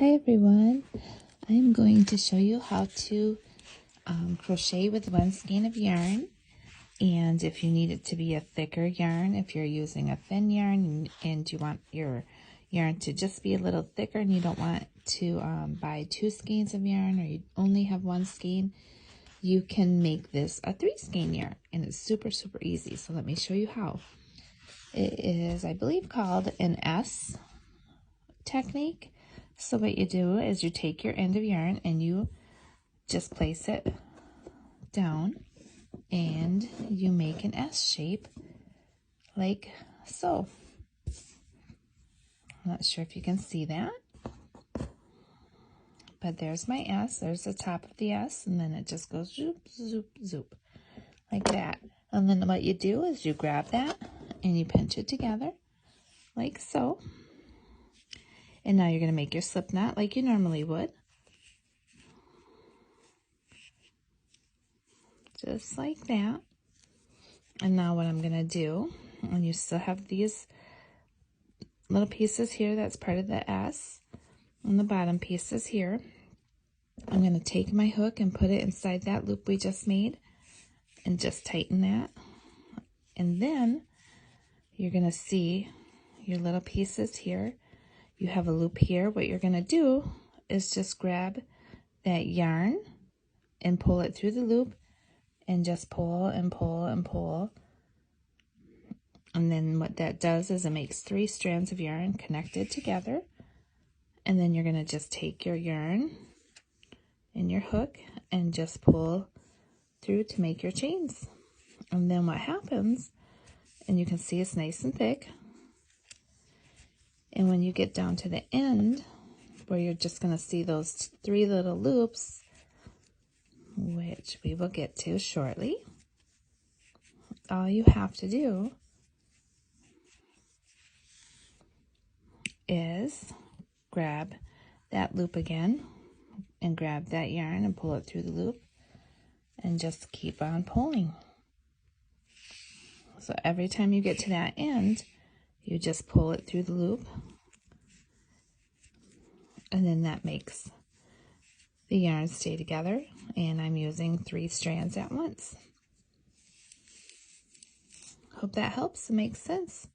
Hi everyone, I'm going to show you how to crochet with one skein of yarn, and if you need it to be a thicker yarn, if you're using a thin yarn and you want your yarn to just be a little thicker and you don't want to buy 2 skeins of yarn, or you only have 1 skein, you can make this a 3 skein yarn, and it's super easy. So let me show you how. It is, I believe, called an S technique. So what you do is you take your end of yarn and you just place it down and you make an S shape like so. I'm not sure if you can see that, but there's my S. There's the top of the S, and then it just goes zoop, zoop, zoop like that. And then what you do is you grab that and you pinch it together like so. And now you're going to make your slip knot like you normally would. Just like that. And now what I'm going to do, and you still have these little pieces here, that's part of the S, and the bottom pieces here. I'm going to take my hook and put it inside that loop we just made and just tighten that. And then you're going to see your little pieces here. You have a loop here. What you're going to do is just grab that yarn and pull it through the loop and just pull and pull and pull. And then what that does is it makes 3 strands of yarn connected together. And then you're going to just take your yarn and your hook and just pull through to make your chains. And then what happens, and you can see it's nice and thick, and when you get down to the end where you're just going to see those 3 little loops, which we will get to shortly, all you have to do is grab that loop again and grab that yarn and pull it through the loop and just keep on pulling. So every time you get to that end, you just pull it through the loop, and then that makes the yarn stay together, and I'm using 3 strands at once. Hope that helps and makes sense.